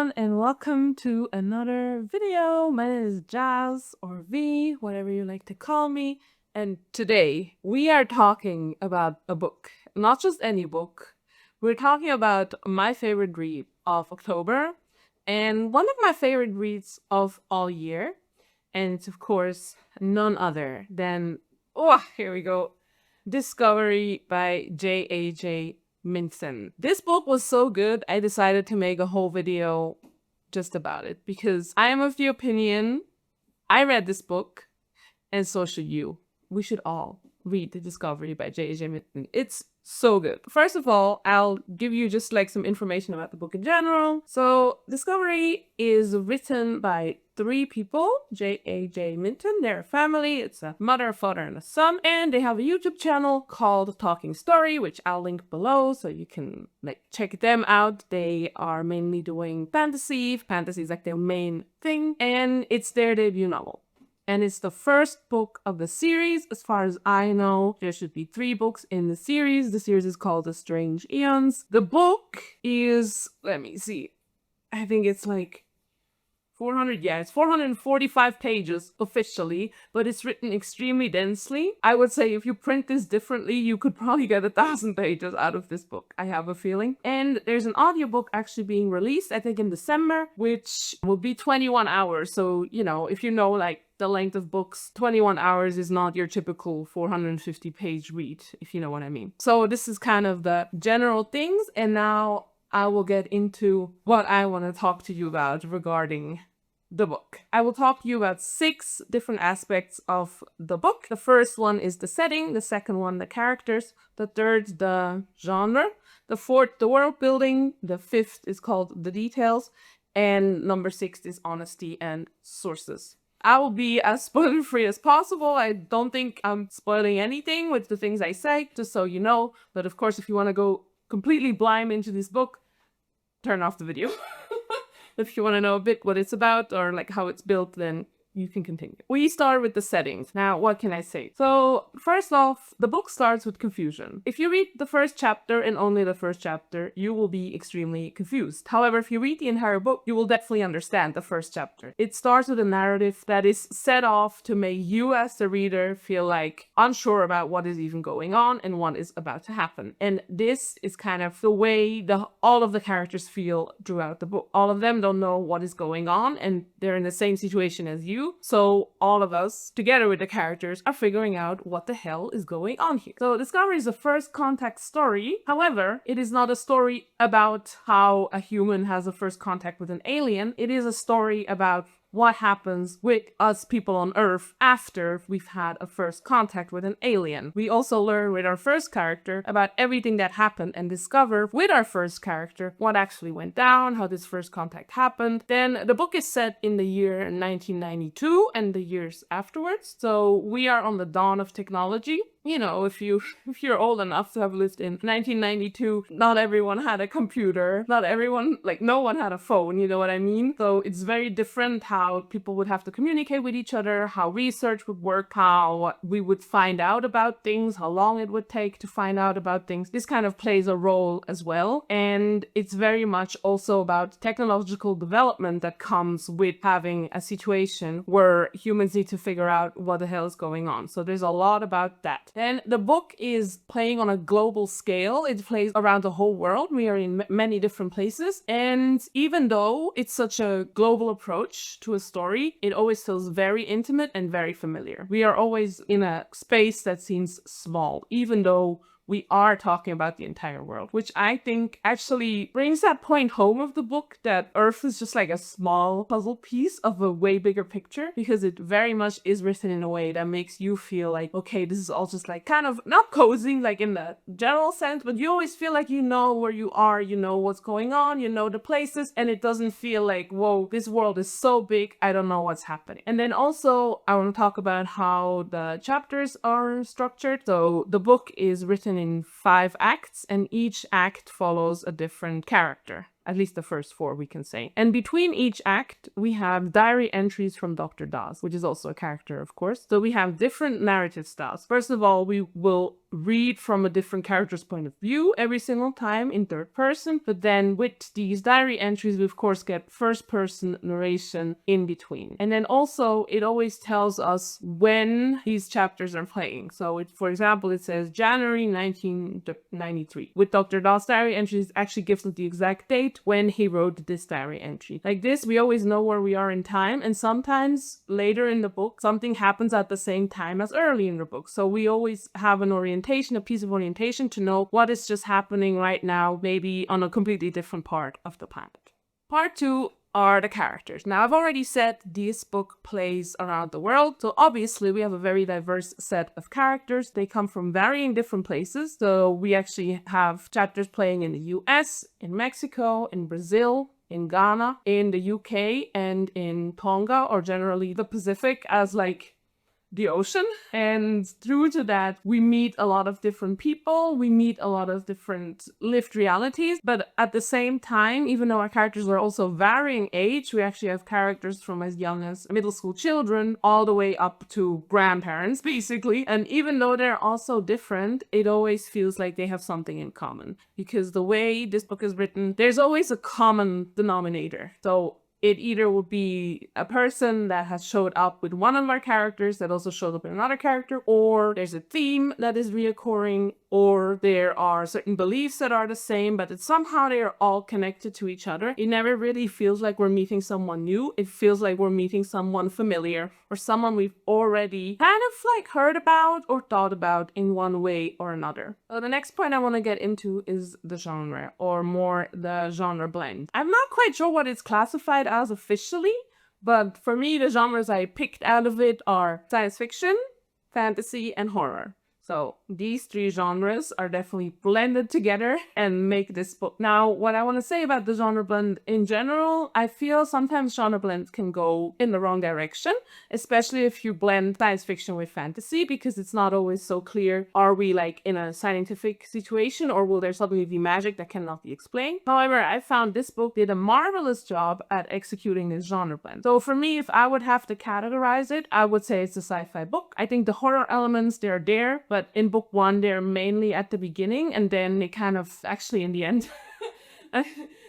everyone, and welcome to another video. My name is Jazz, or V, whatever you like to call me. And today we are talking about a book. Not just any book. We're talking about my favorite read of October and one of my favorite reads of all year. And it's, of course, none other than, oh, here we go, Discovery by J.A.J. Minton. This book was so good, I decided to make a whole video just about it because I am of the opinion I read this book, and so should you. We should all read The Discovery by J.J. Minton. It's so good. First of all, I'll give you just like some information about the book in general. So Discovery is written by three people, J.A.J. Minton. They're a family. It's a mother, a father, and a son. And they have a YouTube channel called Talking Story, which I'll link below so you can like check them out. They are mainly doing fantasy. Fantasy is like their main thing. And it's their debut novel. And it's the first book of the series. As far as I know, there should be 3 books in the series. The series is called The Strange Eons. The book is, let me see, I think it's like 400, yeah, it's 445 pages officially, but it's written extremely densely. I would say if you print this differently, you could probably get 1,000 pages out of this book, I have a feeling. And there's an audiobook actually being released, I think in December, which will be 21 hours. So, you know, if you know like the length of books, 21 hours is not your typical 450 page read, if you know what I mean. So this is kind of the general things, and now I will get into what I want to talk to you about regarding the book. I will talk to you about 6 different aspects of the book. The first one is the setting, the second one, the characters, the third, the genre, the fourth, the world building, the fifth is called the details, and number 6 is honesty and sources. I will be as spoiler-free as possible. I don't think I'm spoiling anything with the things I say, just so you know. But of course, if you want to go completely blind into this book, turn off the video. If you want to know a bit what it's about or like how it's built, then you can continue. We start with the settings. Now, what can I say? So, first off, the book starts with confusion. If you read the first chapter and only the first chapter, you will be extremely confused. However, if you read the entire book, you will definitely understand the first chapter. It starts with a narrative that is set off to make you as the reader feel like unsure about what is even going on and what is about to happen. And this is kind of the way all of the characters feel throughout the book. All of them don't know what is going on, and they're in the same situation as you. So all of us, together with the characters, are figuring out what the hell is going on here. So Discovery is a first contact story. However, it is not a story about how a human has a first contact with an alien. It is a story about what happens with us people on Earth after we've had a first contact with an alien. We also learn with our first character about everything that happened and discover with our first character what actually went down, how this first contact happened. Then the book is set in the year 1992 and the years afterwards. So we are on the dawn of technology. You know, if you're old enough to have lived in 1992, not everyone had a computer, not everyone, like no one had a phone, you know what I mean? So it's very different how people would have to communicate with each other, how research would work, how we would find out about things, how long it would take to find out about things. This kind of plays a role as well. And it's very much also about technological development that comes with having a situation where humans need to figure out what the hell is going on. So there's a lot about that. Then the book is playing on a global scale. It plays around the whole world. We are in many different places. And even though it's such a global approach to a story, it always feels very intimate and very familiar. We are always in a space that seems small, even though we are talking about the entire world, which I think actually brings that point home of the book that Earth is just like a small puzzle piece of a way bigger picture, because it very much is written in a way that makes you feel like, okay, this is all just like kind of not cozy like in the general sense, but you always feel like you know where you are, you know what's going on, you know the places, and it doesn't feel like, whoa, this world is so big, I don't know what's happening. And then also I want to talk about how the chapters are structured. So the book is written in 5 acts, and each act follows a different character. At least the first 4, we can say. And between each act, we have diary entries from Dr. Das, which is also a character, of course. So we have different narrative styles. First of all, we will read from a different character's point of view every single time in third person, but then with these diary entries, we of course get first person narration in between. And then also it always tells us when these chapters are playing. So for example, it says January 1993. With Dr. Dahl's diary entries, it actually gives us the exact date when he wrote this diary entry. Like this, we always know where we are in time, and sometimes later in the book, something happens at the same time as early in the book. So we always have an orientation, a piece of orientation to know what is just happening right now, maybe on a completely different part of the planet. Part 2 are the characters. Now, I've already said this book plays around the world, so obviously we have a very diverse set of characters. They come from varying different places. So we actually have chapters playing in the US, in Mexico, in Brazil, in Ghana, in the UK, and in Tonga, or generally the Pacific as like the ocean. And through to that, we meet a lot of different people, we meet a lot of different lived realities, but at the same time, even though our characters are also varying age, we actually have characters from as young as middle school children all the way up to grandparents, basically. And even though they're also different, it always feels like they have something in common, because the way this book is written, there's always a common denominator. So it either will be a person that has showed up with one of our characters that also showed up in another character, or there's a theme that is reoccurring, or there are certain beliefs that are the same, but somehow they are all connected to each other. It never really feels like we're meeting someone new. It feels like we're meeting someone familiar, or someone we've already kind of like heard about or thought about in one way or another. So the next point I want to get into is the genre, or more the genre blend. I'm not quite sure what it's classified as officially, but for me, the genres I picked out of it are science fiction, fantasy, and horror. So these three genres are definitely blended together and make this book. Now, what I want to say about the genre blend in general, I feel sometimes genre blends can go in the wrong direction, especially if you blend science fiction with fantasy, because it's not always so clear. Are we like in a scientific situation, or will there suddenly be magic that cannot be explained? However, I found this book did a marvelous job at executing this genre blend. So for me, if I would have to categorize it, I would say it's a sci-fi book. I think the horror elements, they're there, but in book one, they're mainly at the beginning, and then they kind of actually in the end.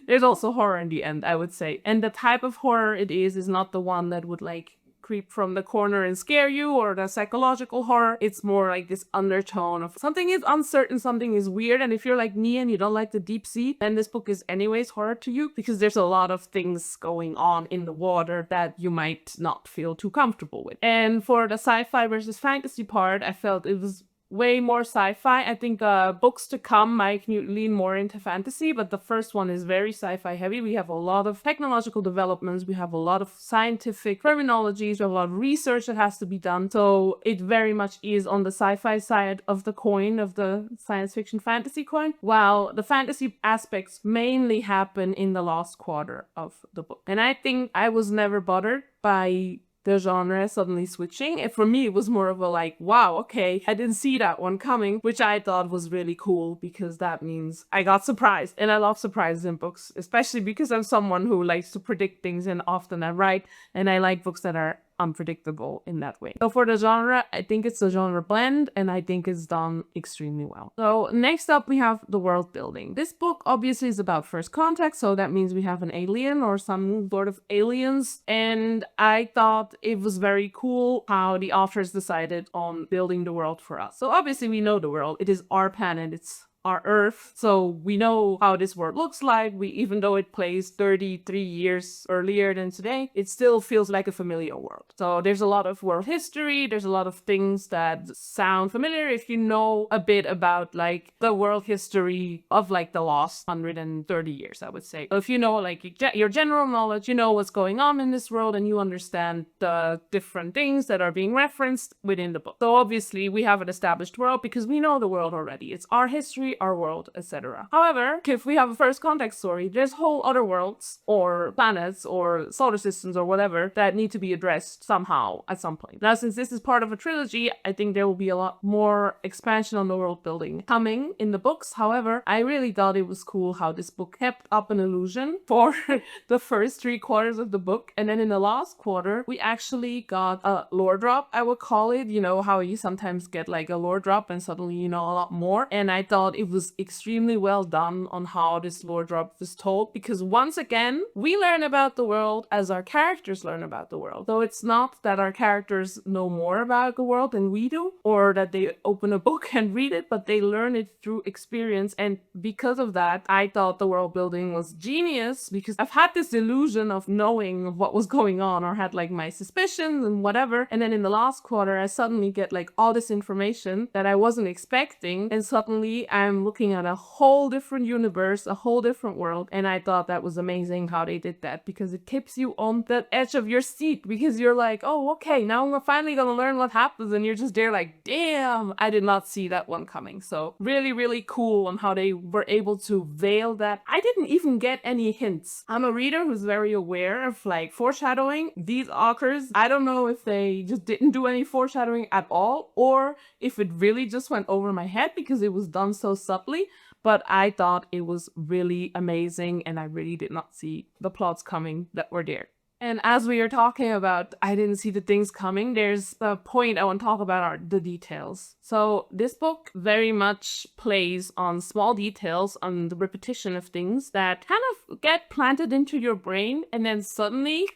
There's also horror in the end, I would say. And the type of horror it is not the one that would like creep from the corner and scare you, or the psychological horror. It's more like this undertone of something is uncertain, something is weird, and if you're like me and you don't like the deep sea, then this book is anyways horror to you, because there's a lot of things going on in the water that you might not feel too comfortable with. And for the sci-fi versus fantasy part, I felt it was way more sci-fi. I think books to come might lean more into fantasy, but the first one is very sci-fi heavy. We have a lot of technological developments, we have a lot of scientific terminologies, we have a lot of research that has to be done. So it very much is on the sci-fi side of the coin, of the science fiction fantasy coin, while the fantasy aspects mainly happen in the last quarter of the book. And I think I was never bothered by the genre suddenly switching. And for me, it was more of a like, wow, okay, I didn't see that one coming, which I thought was really cool, because that means I got surprised. And I love surprises in books, especially because I'm someone who likes to predict things, and often I write, and I like books that are unpredictable in that way. So for the genre, I think it's a genre blend, and I think it's done extremely well. So next up, we have the world building. This book obviously is about first contact, so that means we have an alien or some sort of aliens, and I thought it was very cool how the authors decided on building the world for us. So obviously we know the world, it is our planet, it's our Earth, so we know how this world looks like. Even though it plays 33 years earlier than today, it still feels like a familiar world. So there's a lot of world history, there's a lot of things that sound familiar if you know a bit about like the world history of like the last 130 years, I would say. So if you know like your general knowledge, you know what's going on in this world, and you understand the different things that are being referenced within the book. So obviously we have an established world because we know the world already. It's our history, history, our world, etc. However, if we have a first context story, there's whole other worlds or planets or solar systems or whatever that need to be addressed somehow at some point. Now, since this is part of a trilogy, I think there will be a lot more expansion on the world building coming in the books. However, I really thought it was cool how this book kept up an illusion for the first 3 quarters of the book, and then in the last quarter we actually got a lore drop, I would call it. You know how you sometimes get like a lore drop and suddenly you know a lot more, and I thought it was extremely well done on how this lore drop was told, because once again we learn about the world as our characters learn about the world. So it's not that our characters know more about the world than we do, or that they open a book and read it, but they learn it through experience. And because of that, I thought the world building was genius, because I've had this illusion of knowing what was going on, or had like my suspicions and whatever, and then in the last quarter I suddenly get like all this information that I wasn't expecting, and suddenly I'm looking at a whole different universe, a whole different world. And I thought that was amazing how they did that, because it keeps you on the edge of your seat, because you're like, oh, okay, now we're finally gonna learn what happens, and you're just there like, damn, I did not see that one coming. So really, really cool on how they were able to veil that. I didn't even get any hints. I'm a reader who's very aware of like foreshadowing. These authors, I don't know if they just didn't do any foreshadowing at all, or if it really just went over my head because it was done so subtly, but I thought it was really amazing, and I really did not see the plots coming that were there. And as we are talking about, I didn't see the things coming, there's the point I want to talk about are the details. So this book very much plays on small details, on the repetition of things that kind of get planted into your brain, and then suddenly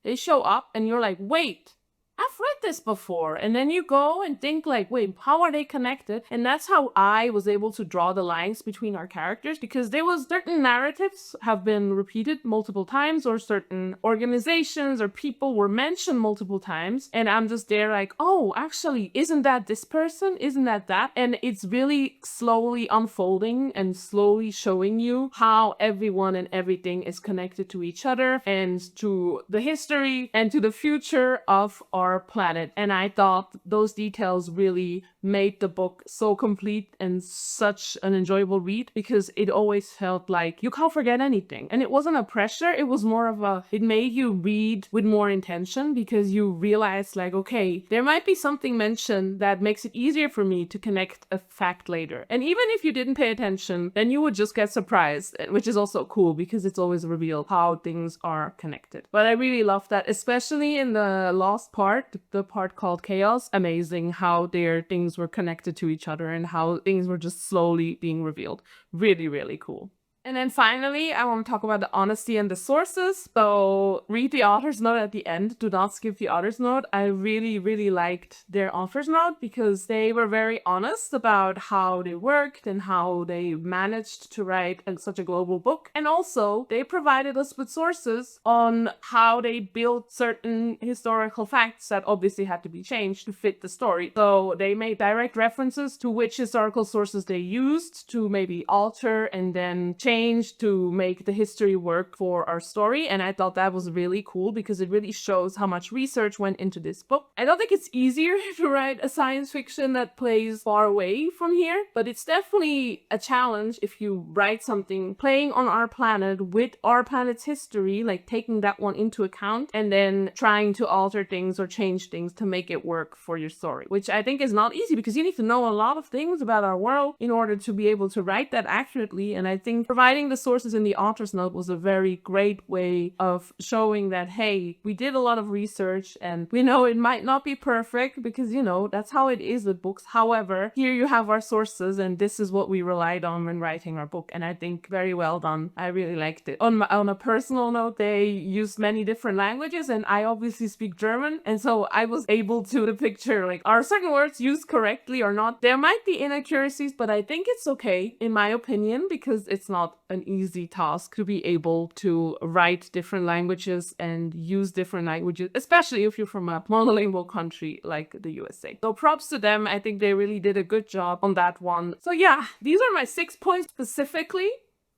they show up and you're like, wait, I've read this before. And then you go and think like, wait, how are they connected? And that's how I was able to draw the lines between our characters, because there was certain narratives have been repeated multiple times, or certain organizations or people were mentioned multiple times. And I'm just there like, oh, actually, isn't that this person? Isn't that that? And it's really slowly unfolding and slowly showing you how everyone and everything is connected to each other, and to the history and to the future of our planet. And I thought those details really made the book so complete and such an enjoyable read, because it always felt like you can't forget anything. And it wasn't a pressure, it was more of a, it made you read with more intention, because you realize like, okay, there might be something mentioned that makes it easier for me to connect a fact later. And even if you didn't pay attention, then you would just get surprised, which is also cool, because it's always revealed how things are connected. But I really love that, especially in the last part, the part called Chaos. Amazing how their things were connected to each other and how things were just slowly being revealed. Really, really cool. And then finally, I want to talk about the honesty and the sources. So read the author's note at the end. Do not skip the author's note. I really, really liked their author's note, because they were very honest about how they worked and how they managed to write such a global book. And also, they provided us with sources on how they built certain historical facts that obviously had to be changed to fit the story. So they made direct references to which historical sources they used to maybe alter and then change to make the history work for our story. And I thought that was really cool, because it really shows how much research went into this book. I don't think it's easier to write a science fiction that plays far away from here, but it's definitely a challenge if you write something playing on our planet with our planet's history, like taking that one into account and then trying to alter things or change things to make it work for your story, which I think is not easy, because you need to know a lot of things about our world in order to be able to write that accurately. And I think providing the sources in the author's note was a very great way of showing that, hey, we did a lot of research, and we know it might not be perfect, because, you know, that's how it is with books. However, here you have our sources, and this is what we relied on when writing our book. And I think very well done. I really liked it. On a personal note, they used many different languages, and I obviously speak German, and so I was able to picture like, are certain words used correctly or not? There might be inaccuracies, but I think it's okay, in my opinion, because it's not an easy task to be able to write different languages and use different languages, especially if you're from a monolingual country like the USA. So props to them. I think they really did a good job on that one. So yeah, these are my 6 points specifically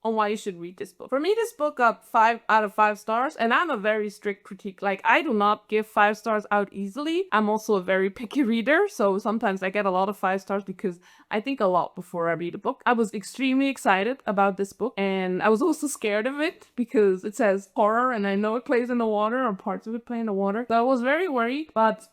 on why you should read this book. For me, this book got 5 out of 5 stars, and I'm a very strict critique. Like, I do not give 5 stars out easily. I'm also a very picky reader, so sometimes I get a lot of 5 stars because I think a lot before I read a book. I was extremely excited about this book, and I was also scared of it because it says horror, and I know it plays in the water, or parts of it play in the water. So I was very worried, but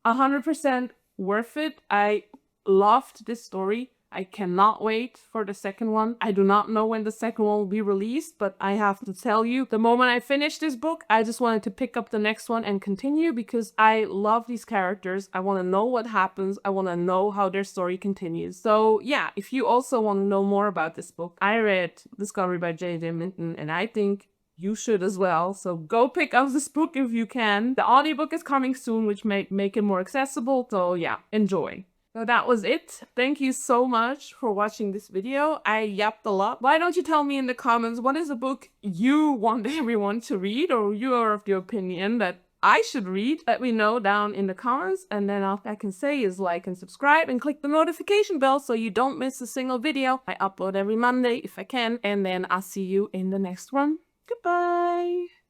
100% worth it. I loved this story. I cannot wait for the second one. I do not know when the second one will be released, but I have to tell you, the moment I finished this book, I just wanted to pick up the next one and continue because I love these characters. I want to know what happens. I want to know how their story continues. So yeah, if you also want to know more about this book, I read Discovery by J.J. Minton, and I think you should as well. So go pick up this book if you can. The audiobook is coming soon, which may make it more accessible. So yeah, enjoy. So that was it. Thank you so much for watching this video. I yapped a lot. Why don't you tell me in the comments what is a book you want everyone to read, or you are of the opinion that I should read? Let me know down in the comments, and then all I can say is like and subscribe and click the notification bell so you don't miss a single video. I upload every Monday if I can, and then I'll see you in the next one. Goodbye!